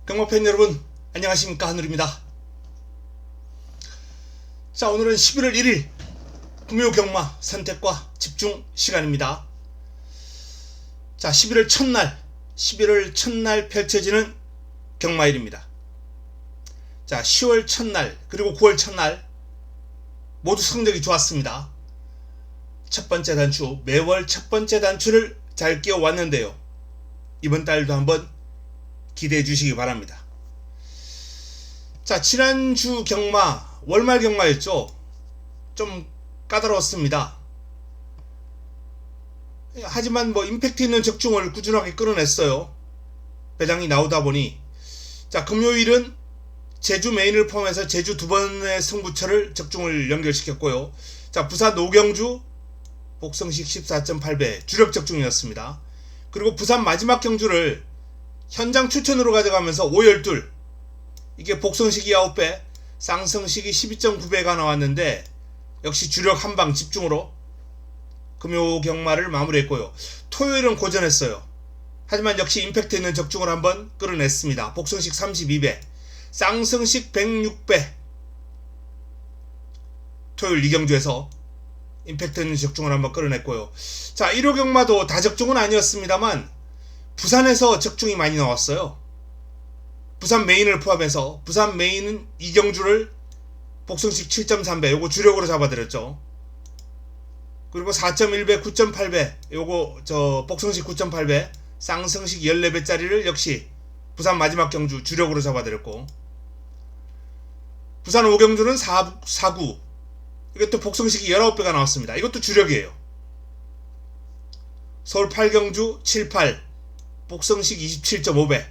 경마팬 여러분 안녕하십니까, 한울입니다. 자, 오늘은 11월 1일 금요 경마 선택과 집중 시간입니다. 자, 11월 첫날 펼쳐지는 경마일입니다. 자, 10월 첫날 그리고 9월 첫날 모두 성적이 좋았습니다. 첫 번째 단추, 매월 첫 번째 단추를 잘 끼워 왔는데요. 이번 달도 한번 기대해 주시기 바랍니다. 자, 지난주 경마 월말 경마였죠. 좀 까다로웠습니다. 하지만 임팩트 있는 적중을 꾸준하게 끌어냈어요. 배당이 나오다 보니. 자, 금요일은 제주 메인을 포함해서 제주 두 번의 승부처를 적중을 연결시켰고요. 자, 부산 노경주 복성식 14.8배 주력 적중이었습니다. 그리고 부산 마지막 경주를 현장 추천으로 가져가면서 512, 이게 복성식이 9배, 쌍성식이 12.9배가 나왔는데 역시 주력 한방 집중으로 금요 경마를 마무리했고요. 토요일은 고전했어요. 하지만 역시 임팩트 있는 적중을 한번 끌어냈습니다. 복성식 32배, 쌍성식 106배. 토요일 2경주에서 임팩트 있는 적중을 한번 끌어냈고요. 자, 1호 경마도 다 적중은 아니었습니다만 부산에서 적중이 많이 나왔어요. 부산 메인을 포함해서 부산 메인은 2경주를 복성식 7.3배 요거 주력으로 잡아드렸죠. 그리고 4.1배 9.8배 요거 복성식 9.8배 쌍성식 14배짜리를 역시 부산 마지막 경주 주력으로 잡아드렸고, 부산 5경주는 4구 이것도 복성식이 19배가 나왔습니다. 이것도 주력이에요. 서울 8경주 78 복성식 27.5배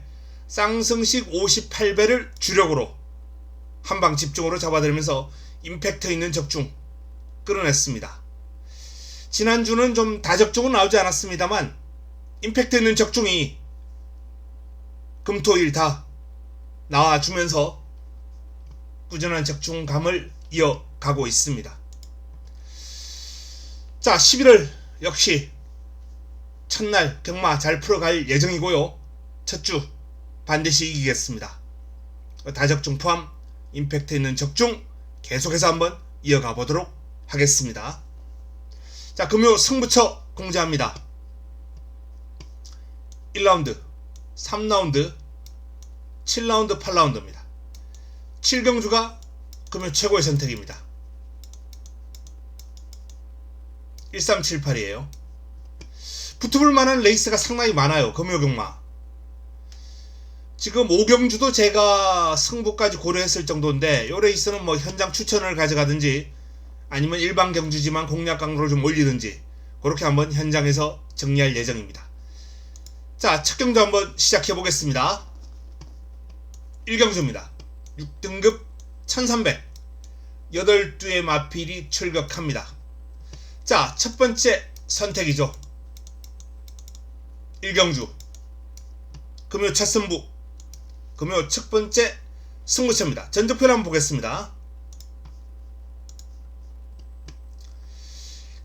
쌍성식 58배를 주력으로 한방 집중으로 잡아들면서 임팩트 있는 적중 끌어냈습니다. 지난주는 좀 다적중은 나오지 않았습니다만 임팩트 있는 적중이 금토일 다 나와주면서 꾸준한 적중감을 이어가고 있습니다. 자, 11월 역시 첫날 경마 잘 풀어갈 예정이고요. 첫 주 반드시 이기겠습니다. 다적중 포함 임팩트 있는 적중 계속해서 한번 이어가 보도록 하겠습니다. 자, 금요 승부처 공지합니다. 1라운드, 3라운드, 7라운드, 8라운드입니다. 7경주가 금요 최고의 선택입니다. 1378이에요. 붙어볼 만한 레이스가 상당히 많아요. 금요 경마. 지금 5경주도 제가 승부까지 고려했을 정도인데 요 레이스는 현장 추천을 가져가든지 아니면 일반 경주지만 공략 강도를 좀 올리든지 그렇게 한번 현장에서 정리할 예정입니다. 자, 첫 경주 한번 시작해 보겠습니다. 1경주입니다. 6등급 1300 8두의 마필이 출격합니다. 자, 첫 번째 선택이죠. 1경주 금요 첫 승부, 금요 첫 번째 승부처입니다. 전적표를 한번 보겠습니다.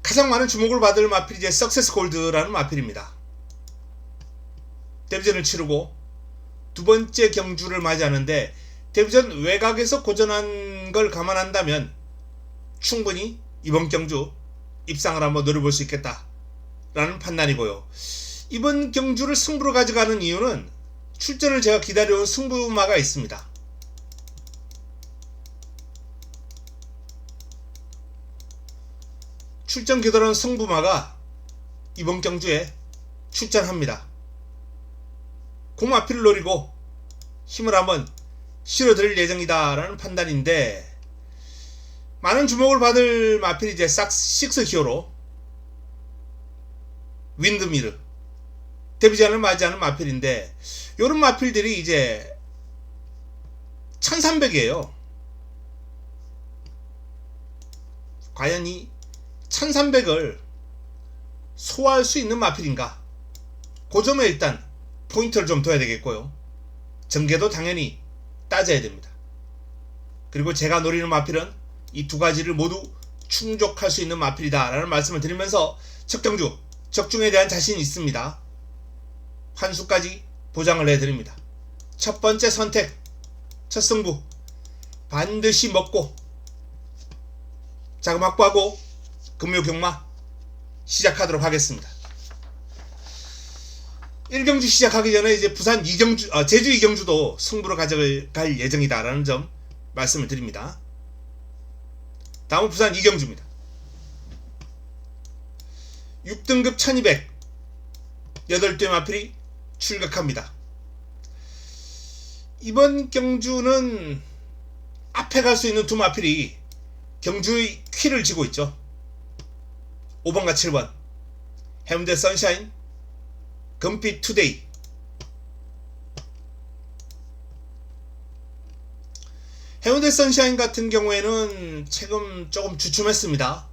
가장 많은 주목을 받을 마필이 이제 석세스 골드라는 마필입니다. 데뷔전을 치르고 두 번째 경주를 맞이하는데 데뷔전 외곽에서 고전한 걸 감안한다면 충분히 이번 경주 입상을 한번 노려볼 수 있겠다라는 판단이고요. 이번 경주를 승부로 가져가는 이유는 출전을 제가 기다려온 승부마가 있습니다. 출전 기다려온 승부마가 이번 경주에 출전합니다. 공마필을 노리고 힘을 한번 실어드릴 예정이다 라는 판단인데, 많은 주목을 받을 마필이 이제 식스 히어로, 윈드미르, 데뷔전을 맞이하는 마필인데 요런 마필들이 이제 1300이에요. 과연 이 1300을 소화할 수 있는 마필인가? 그 점에 일단 포인트를 좀 둬야 되겠고요. 전개도 당연히 따져야 됩니다. 그리고 제가 노리는 마필은 이 두 가지를 모두 충족할 수 있는 마필이다 라는 말씀을 드리면서 첫 경주 적중에 대한 자신이 있습니다. 환수까지 보장을 해드립니다. 첫 번째 선택, 첫 승부 반드시 먹고 자금 확보하고 금요 경마 시작하도록 하겠습니다. 1경주 시작하기 전에 이제 부산 2경주, 제주 2경주도 승부로 가져갈 예정이다라는 점 말씀을 드립니다. 다음은 부산 2경주입니다. 6등급 1200 8대 마필이 출격합니다. 이번 경주는 앞에 갈 수 있는 두 마필이 경주의 퀴를 쥐고 있죠. 5번과 7번 해운대 선샤인, 금빛 투데이. 해운대 선샤인 같은 경우에는 최근 조금 주춤했습니다.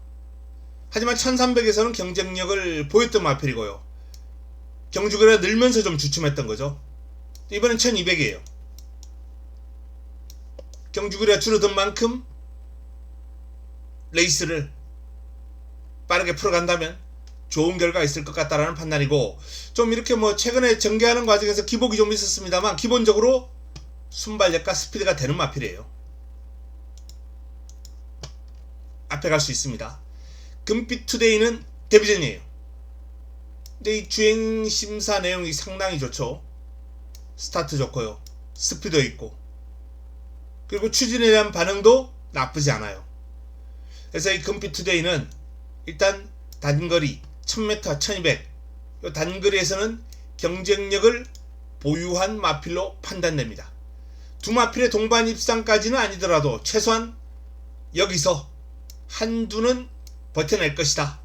하지만 1300에서는 경쟁력을 보였던 마필이고요. 경주거래가 늘면서 좀 주춤했던 거죠. 이번엔 1200이에요. 경주거래가 줄어든 만큼 레이스를 빠르게 풀어간다면 좋은 결과가 있을 것 같다라는 판단이고, 좀 이렇게 뭐 최근에 전개하는 과정에서 기복이 좀 있었습니다만 기본적으로 순발력과 스피드가 되는 마필이에요. 앞에 갈 수 있습니다. 금빛 투데이는 데뷔전이에요. 근데 이 주행 심사 내용이 상당히 좋죠. 스타트 좋고요, 스피드 있고, 그리고 추진에 대한 반응도 나쁘지 않아요. 그래서 이 금빛 투데이는 일단 단거리 1000m, 1200 이 단거리에서는 경쟁력을 보유한 마필로 판단됩니다. 두 마필의 동반 입상까지는 아니더라도 최소한 여기서 한두는 버텨낼 것이다.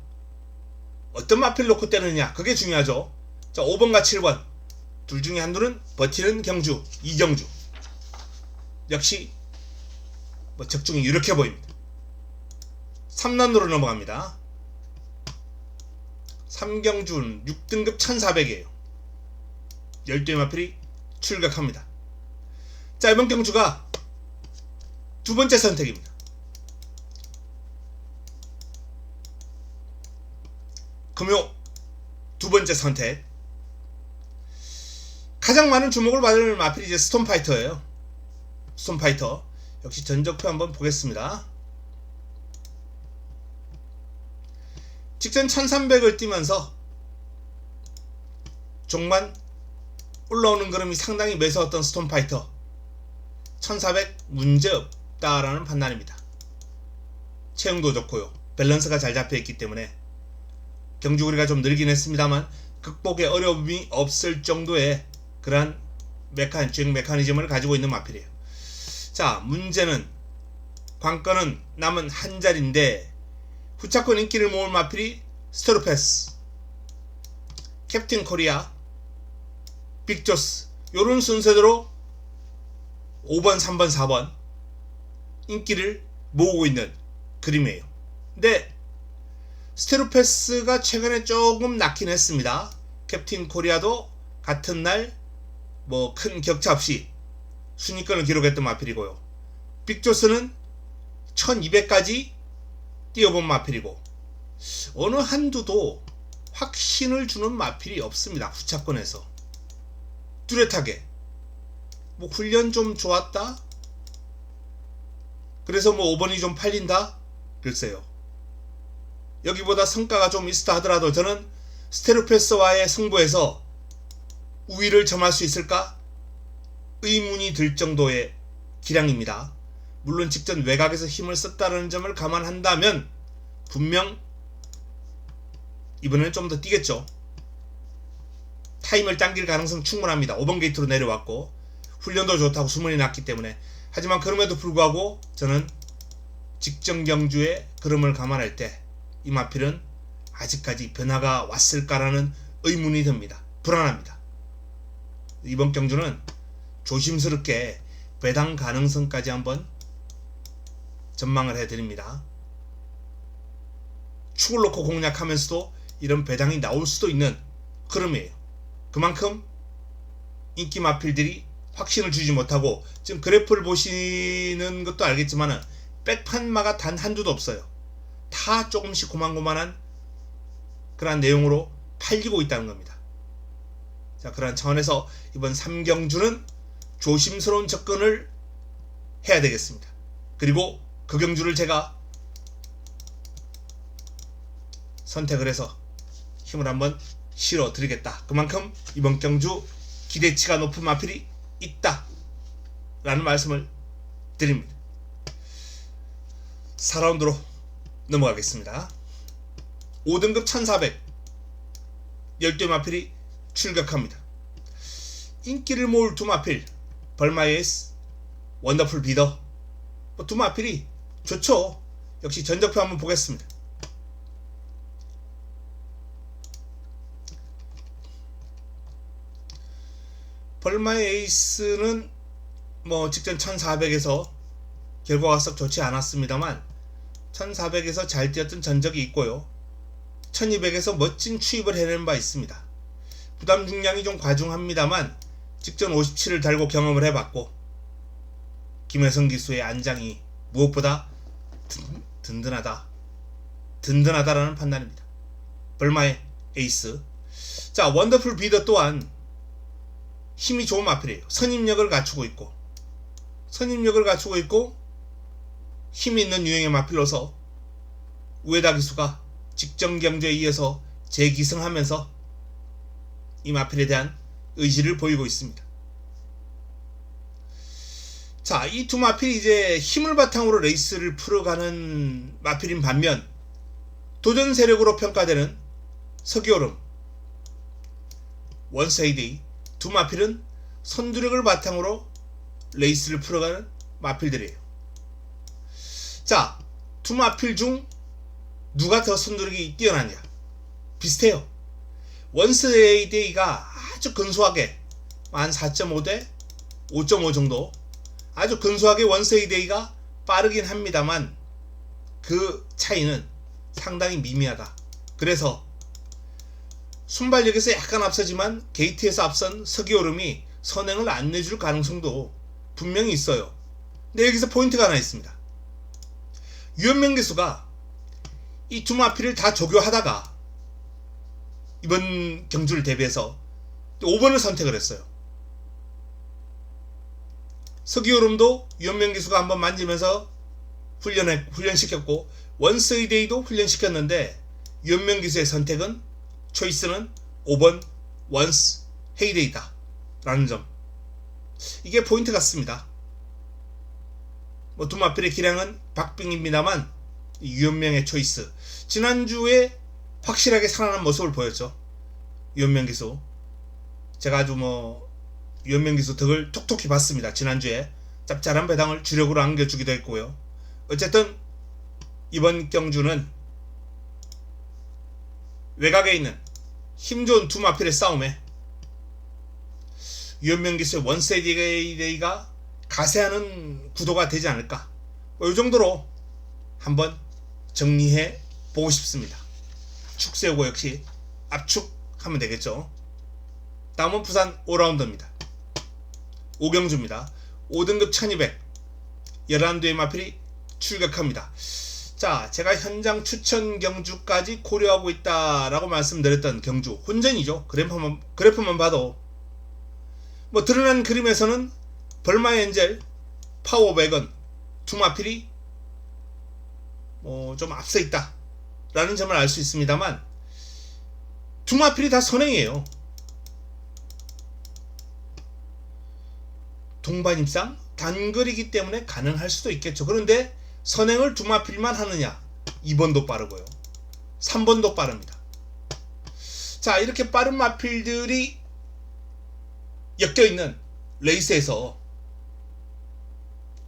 어떤 마필 놓고 때느냐, 그게 중요하죠. 자, 5번과 7번 둘 중에 한두는 버티는 경주, 2경주 역시 뭐 적중이 유력해 보입니다. 3난로로 넘어갑니다. 3경주는 6등급 1400이에요. 12의 마필이 출격합니다. 자, 이번 경주가 두 번째 선택입니다. 금요 두 번째 선택. 가장 많은 주목을 받을 마필이 이제 스톰파이터예요. 스톰파이터 역시 전적표 한번 보겠습니다. 직전 1300을 뛰면서 종만 올라오는 걸음이 상당히 매서웠던 스톰파이터 1400 문제없다라는 판단입니다. 체형도 좋고요, 밸런스가 잘 잡혀있기 때문에 경주거리가 좀 늘긴 했습니다만 극복에 어려움이 없을 정도의 그러한 주행 메커니즘을 가지고 있는 마필이에요. 자, 문제는 관건은 남은 한 자리인데 후차권 인기를 모을 마필이 스테로패스, 캡틴 코리아, 빅조스 요런 순서대로 5번, 3번, 4번 인기를 모으고 있는 그림이에요. 근데 스테로패스가 최근에 조금 낮긴 했습니다. 캡틴 코리아도 같은 날 뭐 큰 격차 없이 순위권을 기록했던 마필이고요. 빅조스는 1200까지 뛰어본 마필이고, 어느 한두도 확신을 주는 마필이 없습니다. 후차권에서 뚜렷하게 뭐 훈련 좀 좋았다, 그래서 뭐 5번이 좀 팔린다, 글쎄요. 여기보다 성과가 좀 있었다 하더라도 저는 스테로패스와의 승부에서 우위를 점할 수 있을까 의문이 들 정도의 기량입니다. 물론 직전 외곽에서 힘을 썼다는 점을 감안한다면 분명 이번에는 좀 더 뛰겠죠. 타임을 당길 가능성 충분합니다. 5번 게이트로 내려왔고 훈련도 좋다고 소문이 났기 때문에. 하지만 그럼에도 불구하고 저는 직전 경주의 그름을 감안할 때 이 마필은 아직까지 변화가 왔을까라는 의문이 듭니다. 불안합니다. 이번 경주는 조심스럽게 배당 가능성까지 한번 전망을 해드립니다. 축을 놓고 공략하면서도 이런 배당이 나올 수도 있는 흐름이에요. 그만큼 인기 마필들이 확신을 주지 못하고, 지금 그래프를 보시는 것도 알겠지만 백판마가 단 한두도 없어요. 다 조금씩 고만고만한 그러한 내용으로 팔리고 있다는 겁니다. 자, 그러한 차원에서 이번 3경주는 조심스러운 접근을 해야 되겠습니다. 그리고 그 경주를 제가 선택을 해서 힘을 한번 실어 드리겠다. 그만큼 이번 경주 기대치가 높은 마필이 있다 라는 말씀을 드립니다. 4라운드로 넘어가겠습니다. 5등급 1400 12 마필이 출격합니다. 인기를 모을 두 마필 벌마의 에이스, 원더풀 비더, 두 마필이 좋죠. 역시 전적표 한번 보겠습니다. 벌마의 에이스는 직전 1400에서 결과가 썩 좋지 않았습니다만 1400에서 잘 뛰었던 전적이 있고요. 1200에서 멋진 추입을 해낸 바 있습니다. 부담 중량이 좀 과중합니다만 직전 57을 달고 경험을 해봤고 김혜성 기수의 안장이 무엇보다 든든하다라는 판단입니다. 벌마의 에이스. 자, 원더풀 비더 또한 힘이 좋은 마필이에요. 선임력을 갖추고 있고 힘이 있는 유형의 마필로서 우에다 기수가 직전 경주에 이어서 재기승하면서 이 마필에 대한 의지를 보이고 있습니다. 자, 이 두 마필이 이제 힘을 바탕으로 레이스를 풀어가는 마필인 반면 도전 세력으로 평가되는 서기오름, 원세이데이 두 마필은 선두력을 바탕으로 레이스를 풀어가는 마필들이에요. 자, 두 마필 중 누가 더 선두력이 뛰어나냐? 비슷해요. 원세이데이가 아주 근소하게 한 4.5대 5.5 정도 아주 근소하게 원세이데이가 빠르긴 합니다만 그 차이는 상당히 미미하다. 그래서 순발력에서 약간 앞서지만 게이트에서 앞선 서기오름이 선행을 안 내줄 가능성도 분명히 있어요. 근데 여기서 포인트가 하나 있습니다. 유현명 기수가 이 두 마필을 다 조교하다가 이번 경주를 대비해서 5번을 선택을 했어요. 서기오름도 유현명 기수가 한번 만지면서 훈련시켰고 원세이데이도 훈련시켰는데 유현명 기수의 선택은 초이스는 5번 원스 헤이데이다 라는 점, 이게 포인트 같습니다. 두 마필의 기량은 박빙입니다만 유현명의 초이스, 지난주에 확실하게 살아난 모습을 보였죠. 유현명 기수, 제가 아주 유현명 기수 덕을 톡톡히 봤습니다. 지난주에 짭짤한 배당을 주력으로 안겨주기도 했고요. 어쨌든 이번 경주는 외곽에 있는 힘 좋은 두 마필의 싸움에 유현명 기수의 원세이데이가 가세하는 구도가 되지 않을까, 이 정도로 한번 정리해 보고 싶습니다. 축세우고 역시 압축하면 되겠죠. 다음은 부산 5라운드입니다. 5경주입니다. 5등급 1200 11대의 마필이 출격합니다. 자, 제가 현장 추천 경주까지 고려하고 있다라고 말씀드렸던 경주 혼전이죠. 그래프만 봐도 드러난 그림에서는 벌마의 엔젤, 파워백은 두 마필이 좀 앞서 있다 라는 점을 알 수 있습니다만 두 마필이 다 선행이에요. 동반입상 단거리이기 때문에 가능할 수도 있겠죠. 그런데 선행을 두 마필만 하느냐? 2번도 빠르고요. 3번도 빠릅니다. 자, 이렇게 빠른 마필들이 엮여있는 레이스에서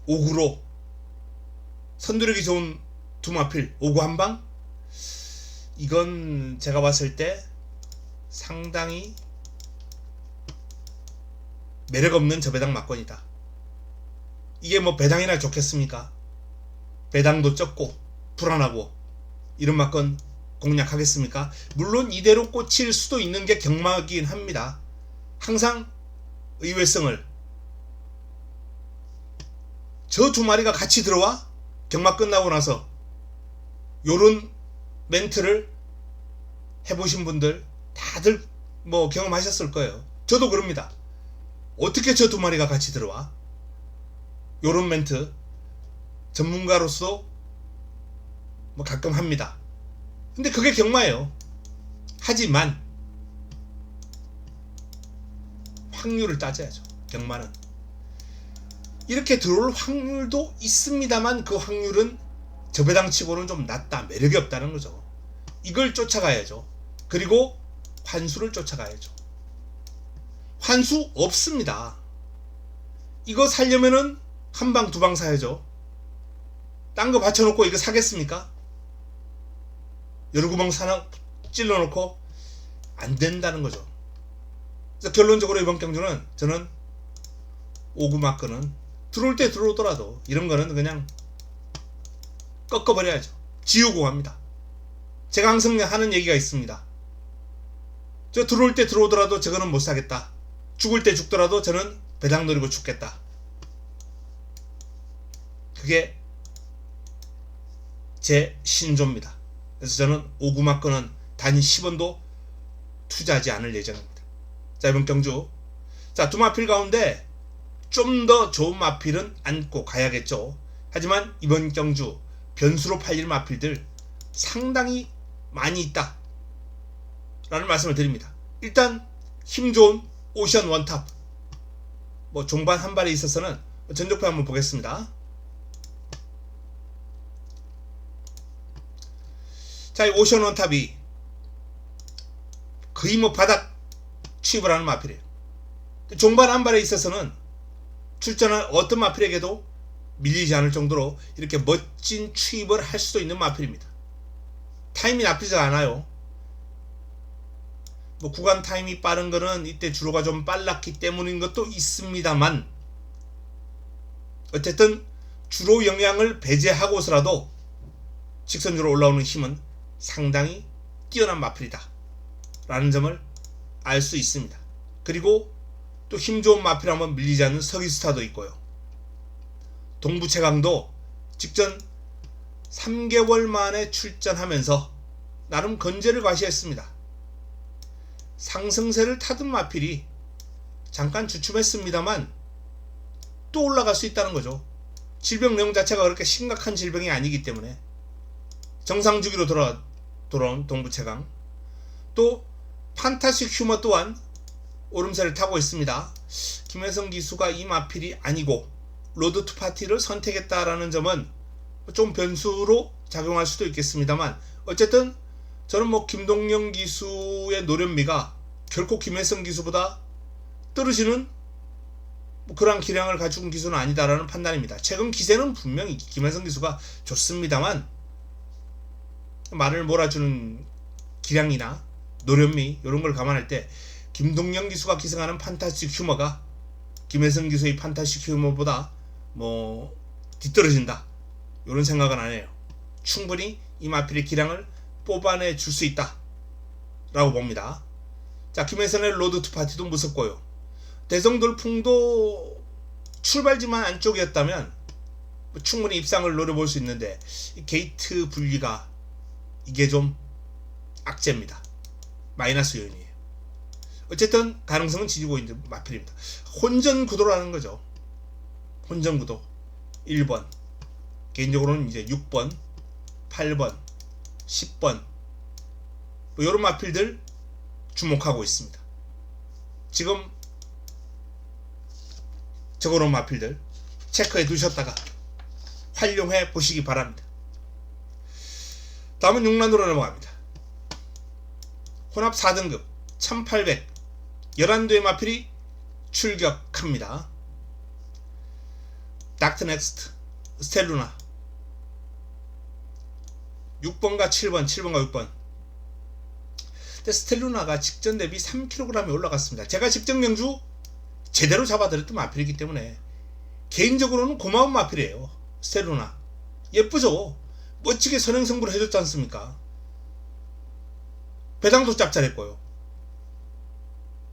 5구로 선두력이 좋은 두 마필 5구 한방? 이건 제가 봤을 때 상당히 매력없는 저배당 막건이다. 이게 배당이나 좋겠습니까? 배당도 적고 불안하고 이런 막건 공략하겠습니까? 물론 이대로 꽂힐 수도 있는 게 경마긴 합니다. 항상 의외성을, 저 두 마리가 같이 들어와? 경마 끝나고 나서 요런 멘트를 해보신 분들 다들 경험하셨을 거예요. 저도 그럽니다. 어떻게 저 두 마리가 같이 들어와? 요런 멘트 전문가로서 뭐 가끔 합니다. 근데 그게 경마예요. 하지만 확률을 따져야죠. 경마는 이렇게 들어올 확률도 있습니다만 그 확률은 저 배당치고는 좀 낮다, 매력이 없다는 거죠. 이걸 쫓아가야죠. 그리고 환수를 쫓아가야죠. 환수 없습니다. 이거 살려면은 한 방 두 방 사야죠. 딴 거 받쳐놓고 이거 사겠습니까? 여러 구멍 사나 찔러놓고 안 된다는 거죠. 그래서 결론적으로 이번 경주는 저는 오구마권은 들어올 때 들어오더라도 이런 거는 그냥 꺾어버려야죠. 지우고 합니다. 제가 항상 하는 얘기가 있습니다. 저 들어올 때 들어오더라도 저거는 못 사겠다. 죽을 때 죽더라도 저는 배당 노리고 죽겠다. 그게 제 신조입니다. 그래서 저는 오구마권은 단 10원도 투자하지 않을 예정입니다. 자, 이번 경주 두 마필 가운데 좀 더 좋은 마필은 안고 가야겠죠. 하지만 이번 경주 변수로 팔릴 마필들 상당히 많이 있다 라는 말씀을 드립니다. 일단 힘 좋은 오션 원탑, 뭐 종반 한 발에 있어서는 전적표 한번 보겠습니다. 자, 이 오션 원탑이 거의 뭐 바닥 취입을 하는 마필이에요. 종반 한 발에 있어서는 출전한 어떤 마필에게도 밀리지 않을 정도로 이렇게 멋진 취입을 할 수도 있는 마필입니다. 타임이 나쁘지 않아요. 뭐 구간 타임이 빠른 거는 이때 주로가 좀 빨랐기 때문인 것도 있습니다만, 어쨌든 주로 영향을 배제하고서라도 직선주로 올라오는 힘은 상당히 뛰어난 마필이다 라는 점을 알 수 있습니다. 그리고 또 힘 좋은 마필하면 밀리지 않는 서기스타도 있고요. 동부채강도 직전 3개월 만에 출전하면서 나름 건재를 과시했습니다. 상승세를 타던 마필이 잠깐 주춤했습니다만 또 올라갈 수 있다는 거죠. 질병 내용 자체가 그렇게 심각한 질병이 아니기 때문에 정상 주기로 돌아온 동부채강, 또 판타식 휴머 또한 오름세를 타고 있습니다. 김혜성 기수가 이 마필이 아니고 로드 투 파티를 선택했다라는 점은 좀 변수로 작용할 수도 있겠습니다만, 어쨌든 저는 뭐 김동영 기수의 노련미가 결코 김혜성 기수보다 떨어지는 뭐 그런 기량을 가지고 온 기수는 아니다라는 판단입니다. 최근 기세는 분명히 김혜성 기수가 좋습니다만, 말을 몰아주는 기량이나 노련미 이런 걸 감안할 때 김동영 기수가 기승하는 판타스틱 휴머가 김혜성 기수의 판타스틱 휴머보다 뭐 뒤떨어진다, 이런 생각은 안 해요. 충분히 이 마필의 기량을 뽑아내 줄 수 있다 라고 봅니다. 자, 김혜선의 로드 투 파티도 무섭고요. 대성돌풍도 출발지만 안쪽이었다면 뭐 충분히 입상을 노려볼 수 있는데, 이 게이트 분리가 이게 좀 악재입니다. 마이너스 요인이에요. 어쨌든 가능성은 지니고 있는 마필입니다. 혼전구도라는 거죠. 혼전구도 1번, 개인적으로는 이제 6번, 8번, 10번 뭐 이런 마필들 주목하고 있습니다. 지금 적어놓은 마필들 체크해 두셨다가 활용해 보시기 바랍니다. 다음은 6라운드로 넘어갑니다. 혼합 4등급 1800 11대의 마필이 출격합니다. 닥터 넥스트, 스텔루나 6번과 7번, 7번과 6번. 근데 스텔루나가 직전 대비 3kg이 올라갔습니다. 제가 직전 경주 제대로 잡아드렸던 마필이기 때문에 개인적으로는 고마운 마필이에요. 스텔루나 예쁘죠? 멋지게 선행승부를 해줬지 않습니까? 배당도 짭짤했고요.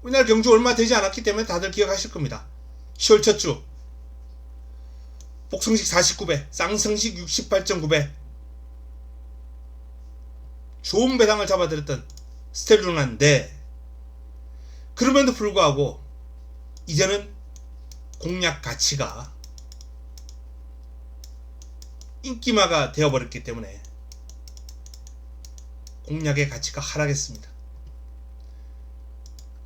우리나라 경주 얼마 되지 않았기 때문에 다들 기억하실 겁니다. 10월 첫 주 복성식 49배, 쌍성식 68.9배 좋은 배당을 잡아드렸던 스텔루나인데, 그럼에도 불구하고 이제는 공략 가치가 인기마가 되어버렸기 때문에 공략의 가치가 하락했습니다.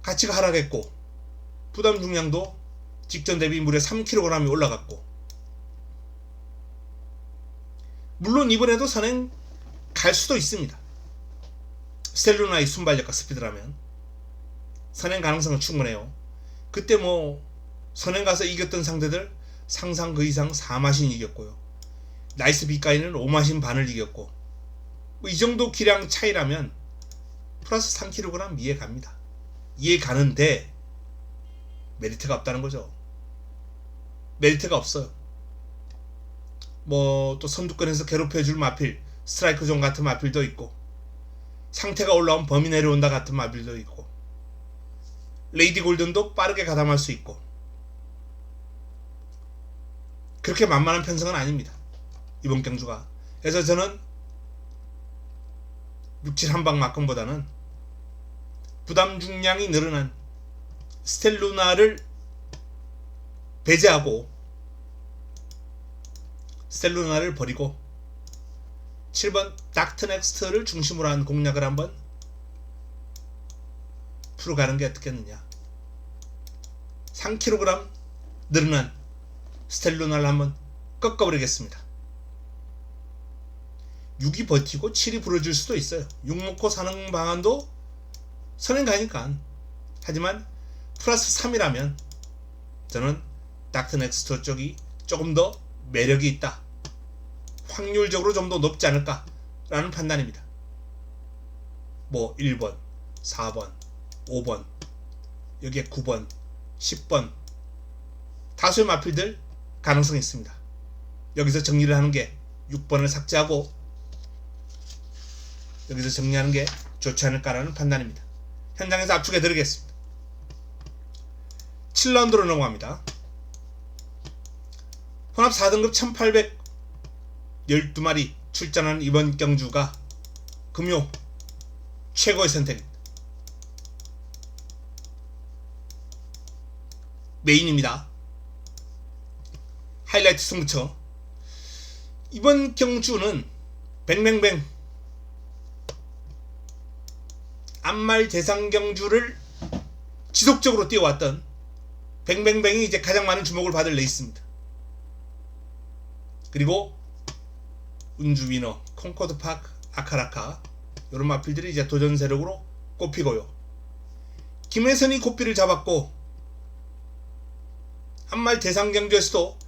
가치가 하락했고 부담 중량도 직전 대비 무려 3kg이 올라갔고, 물론 이번에도 선행 갈 수도 있습니다. 스텔루나의 순발력과 스피드라면 선행 가능성은 충분해요. 그때 뭐 선행 가서 이겼던 상대들 상상 그 이상 4마신 이겼고요. 나이스 빅가이는 5마신 반을 이겼고, 뭐 이 정도 기량 차이라면 플러스 3kg 이해 갑니다. 이해 가는데 메리트가 없다는 거죠. 메리트가 없어요. 뭐 또 선두권에서 괴롭혀줄 마필, 스트라이크 존 같은 마필도 있고, 상태가 올라온 범위 내려온다 같은 마필도 있고, 레이디 골든도 빠르게 가담할 수 있고, 그렇게 만만한 편성은 아닙니다, 이번 경주가. 그래서 저는 6-7 한방 막금보다는 부담 중량이 늘어난 스텔루나를 배제하고 스텔루나를 버리고 7번 닥터 넥스트를 중심으로 한 공략을 한번 풀어가는 게 어떻겠느냐. 3kg 늘어난 스텔루나를 한번 꺾어버리겠습니다. 6이 버티고 7이 부러질 수도 있어요. 6 먹고 사는 방안도 선행 가니까. 하지만 플러스 3이라면 저는 닥터 넥스트 쪽이 조금 더 매력이 있다, 확률적으로 좀 더 높지 않을까 라는 판단입니다. 뭐 1번, 4번, 5번, 여기에 9번, 10번 다수의 마필들 가능성이 있습니다. 여기서 정리를 하는 게 6번을 삭제하고 여기서 정리하는 게 좋지 않을까라는 판단입니다. 현장에서 압축해 드리겠습니다. 7라운드로 넘어갑니다. 혼합 4등급 1812마리 출전하는 이번 경주가 금요 최고의 선택입니다. 메인입니다. 하이라이트 승부처. 이번 경주는 뱅뱅뱅 암말 대상 경주를 지속적으로 뛰어왔던 뱅뱅뱅이 이제 가장 많은 주목을 받을 레이스입니다. 그리고 운주 위너, 콩코드 파크, 아카라카 이런 마필들이 이제 도전 세력으로 꼽히고요. 김혜선이 고삐를 잡았고 한말 대상 경주에서도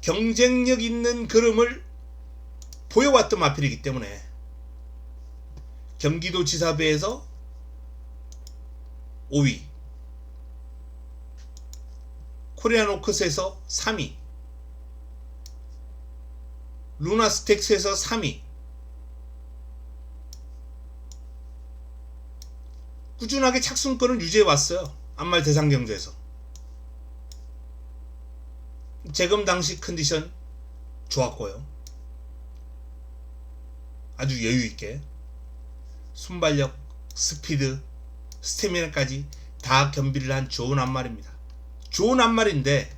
경쟁력 있는 그름을 보여왔던 마필이기 때문에 경기도 지사배에서 5위, 코리안 오크스에서 3위, 루나 스택스에서 3위, 꾸준하게 착순권을 유지해왔어요. 암말 대상 경주에서. 재검 당시 컨디션 좋았고요. 아주 여유있게 순발력, 스피드, 스태미나까지 다 겸비를 한 좋은 암말입니다. 좋은 암말인데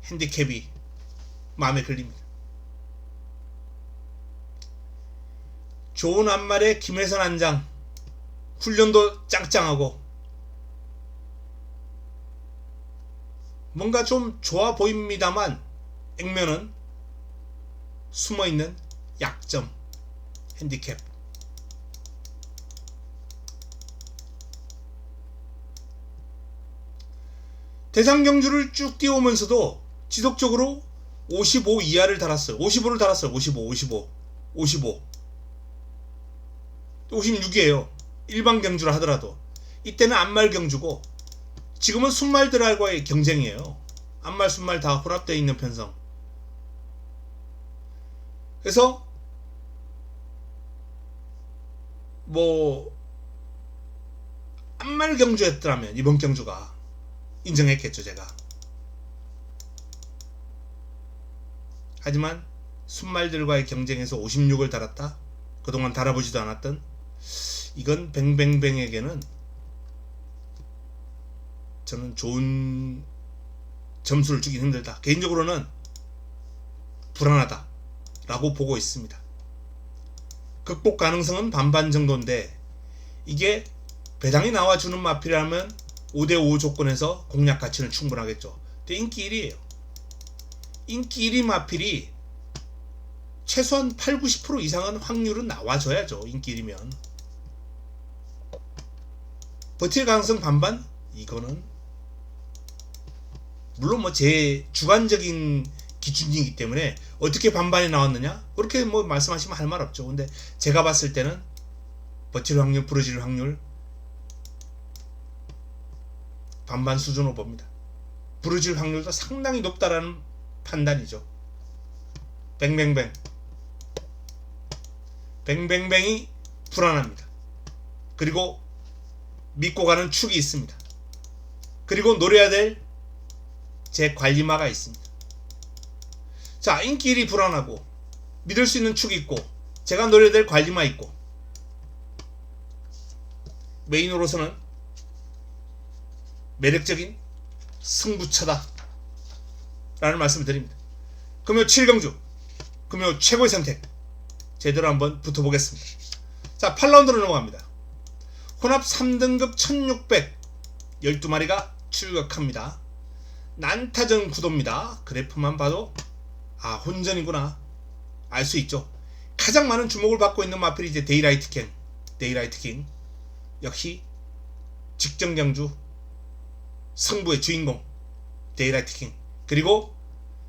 핸디캡이 마음에 걸립니다. 좋은 암말에 김혜선 한장, 훈련도 짱짱하고 뭔가 좀 좋아 보입니다만 액면은 숨어있는 약점, 핸디캡. 대상 경주를 쭉 뛰어오면서도 지속적으로 55 이하를 달았어요. 55를 달았어요. 55. 56이에요. 일반 경주를 하더라도. 이때는 암말 경주고 지금은 순말들과의 경쟁이에요. 암말, 순말 다 혼합되어 있는 편성. 그래서 뭐 암말 경주였더라면 이번 경주가 인정했겠죠, 제가. 하지만 순말들과의 경쟁에서 56을 달았다? 그동안 달아보지도 않았던 이건 뱅뱅뱅에게는 저는 좋은 점수를 주긴 힘들다. 개인적으로는 불안하다 라고 보고 있습니다. 극복 가능성은 반반 정도인데 이게 배당이 나와주는 마필이라면 5대5 조건에서 공략 가치는 충분하겠죠. 근데 인기 1위에요. 인기 1위 마필이 최소한 8, 90% 이상은 확률은 나와줘야죠. 인기 1위면. 버틸 가능성 반반? 이거는 물론 뭐 제 주관적인 기준이기 때문에 어떻게 반반이 나왔느냐? 그렇게 뭐 말씀하시면 할 말 없죠. 근데 제가 봤을 때는 버틸 확률, 부러질 확률 반반 수준으로 봅니다. 부러질 확률도 상당히 높다라는 판단이죠. 뱅뱅뱅. 뱅뱅뱅이 불안합니다. 그리고 믿고 가는 축이 있습니다. 그리고 노려야 될 제 관리마가 있습니다. 자, 인기 1위 불안하고 믿을 수 있는 축이 있고 제가 노려야 될 관리마 있고 메인으로서는 매력적인 승부처다 라는 말씀을 드립니다. 금요 7경주 금요 최고의 선택 제대로 한번 붙어보겠습니다. 자, 8라운드로 넘어갑니다. 혼합 3등급 1600 12마리가 출격합니다. 난타전 구도입니다. 그래프만 봐도 아, 혼전이구나 알 수 있죠. 가장 많은 주목을 받고 있는 마필이 이제 데이라이트 킹 역시 직전 경주 승부의 주인공 데이라이트 킹. 그리고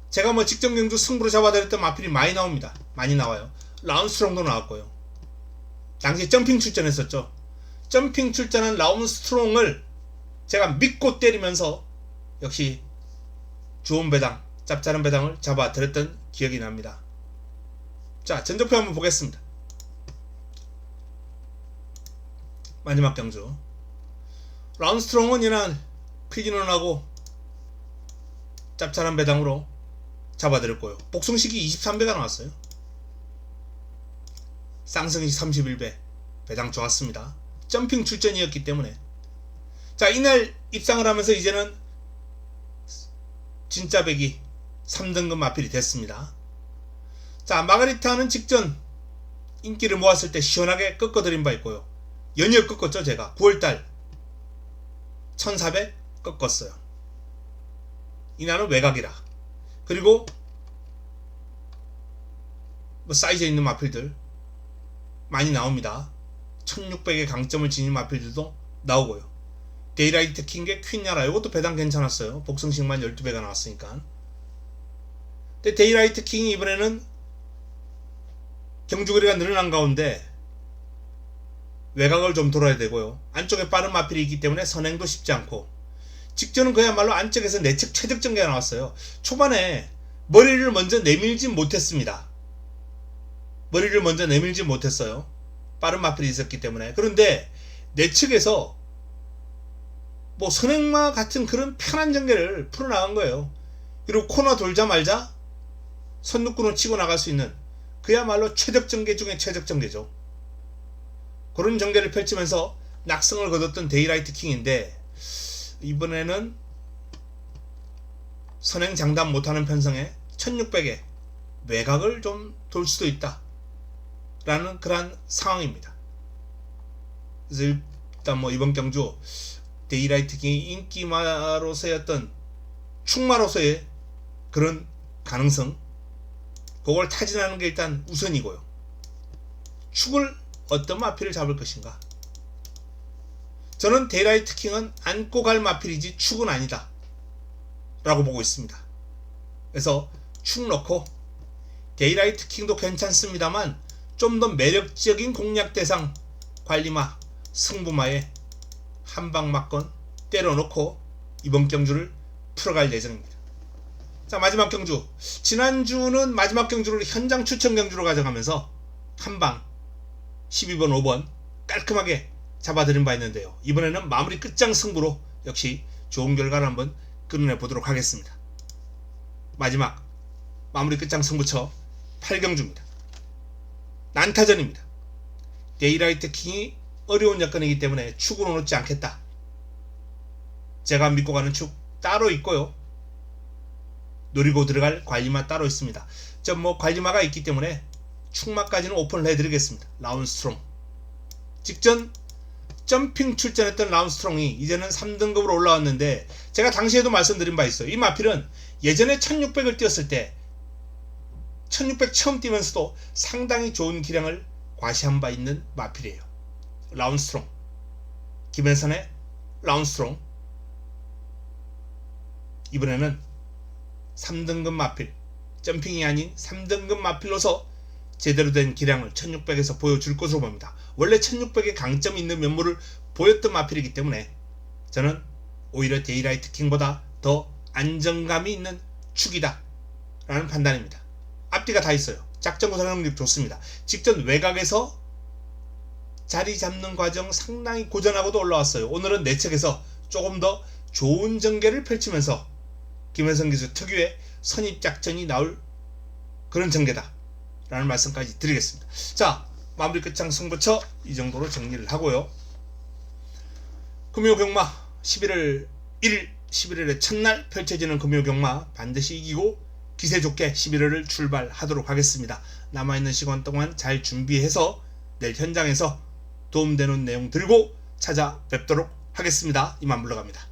제가 뭐 직전 경주 승부로 잡아드렸던 마필이 많이 나옵니다. 많이 나와요. 라운스트롱도 나왔고요. 당시 점핑 출전했었죠. 점핑 출전한 라운스트롱을 제가 믿고 때리면서 역시 좋은 배당, 짭짤한 배당을 잡아드렸던 기억이 납니다. 자, 전적표 한번 보겠습니다. 마지막 경주 라운스트롱은 이날 피기논하고 짭짤한 배당으로 잡아드렸고요. 복숭식이 23배가 나왔어요. 쌍승이 31배 배당 좋았습니다. 점핑 출전이었기 때문에. 자, 이날 입상을 하면서 이제는 진짜 백이 3등급 마필이 됐습니다. 자, 마가리타는 직전 인기를 모았을 때 시원하게 꺾어드린 바 있고요. 연이어 꺾었죠. 제가 9월달 1400 꺾었어요. 이날은 외곽이라. 그리고 뭐 사이즈 있는 마필들 많이 나옵니다. 1600의 강점을 지닌 마필들도 나오고요. 데이라이트 킹의 퀸야라 이것도 배당 괜찮았어요. 복승식만 12배가 나왔으니까. 근데 데이라이트 킹이 이번에는 경주거리가 늘어난 가운데 외곽을 좀 돌아야 되고요. 안쪽에 빠른 마필이 있기 때문에 선행도 쉽지 않고 직전은 그야말로 안쪽에서 내측 최적 전개가 나왔어요. 초반에 머리를 먼저 내밀지 못했습니다. 머리를 먼저 내밀지 못했어요. 빠른 마필이 있었기 때문에. 그런데 내측에서 뭐 선행마 같은 그런 편한 전개를 풀어나간 거예요. 그리고 코너 돌자 말자 선두꾼을 치고 나갈 수 있는 그야말로 최적 전개 중에 최적 전개죠. 그런 전개를 펼치면서 낙승을 거뒀던 데이라이트 킹인데 이번에는 선행 장담 못하는 편성에 1600에 외곽을 좀 돌 수도 있다 라는 그런 상황입니다. 그래서 일단 뭐 이번 경주 데이라이트 킹이 인기마로서의 어떤 축마로서의 그런 가능성 그걸 타진하는 게 일단 우선이고요. 축을 어떤 마필을 잡을 것인가. 저는 데이라이트 킹은 안고 갈 마필이지 축은 아니다 라고 보고 있습니다. 그래서 축 넣고 데이라이트 킹도 괜찮습니다만 좀 더 매력적인 공략 대상 관리마 승부마에 한방 막건 때려놓고 이번 경주를 풀어갈 예정입니다. 자, 마지막 경주. 지난주는 마지막 경주를 현장 추천 경주로 가져가면서 한방 12번 5번 깔끔하게 잡아드린 바 있는데요. 이번에는 마무리 끝장 승부로 역시 좋은 결과를 한번 끌어내 보도록 하겠습니다. 마지막 마무리 끝장 승부처 8경주입니다. 난타전입니다. 데이라이트 킹이 어려운 여건이기 때문에 축으로 놓지 않겠다. 제가 믿고 가는 축 따로 있고요. 노리고 들어갈 관리마 따로 있습니다. 관리마가 있기 때문에 축마까지는 오픈을 해드리겠습니다. 라운스트롱. 직전 점핑 출전했던 라운스트롱이 이제는 3등급으로 올라왔는데, 제가 당시에도 말씀드린 바 있어요. 이 마필은 예전에 1600을 뛰었을 때 1600 처음 뛰면서도 상당히 좋은 기량을 과시한 바 있는 마필이에요. 라운스트롱. 김현선의 라운스트롱. 이번에는 3등급 마필, 점핑이 아닌 3등급 마필로서 제대로 된 기량을 1600에서 보여줄 것으로 봅니다. 원래 1600에 강점이 있는 면모를 보였던 마필이기 때문에 저는 오히려 데이라이트 킹보다 더 안정감이 있는 축이다 라는 판단입니다. 앞뒤가 다 있어요. 작전 구상 능력 좋습니다. 직전 외곽에서 자리 잡는 과정 상당히 고전하고도 올라왔어요. 오늘은 내측에서 조금 더 좋은 전개를 펼치면서 김현선 기수 특유의 선입작전이 나올 그런 전개다 라는 말씀까지 드리겠습니다. 자, 마무리 끝장 승부처 이 정도로 정리를 하고요. 금요경마 11월 1일 11월의 첫날 펼쳐지는 금요경마 반드시 이기고 기세 좋게 11월을 출발하도록 하겠습니다. 남아있는 시간 동안 잘 준비해서 내일 현장에서 도움되는 내용 들고 찾아뵙도록 하겠습니다. 이만 물러갑니다.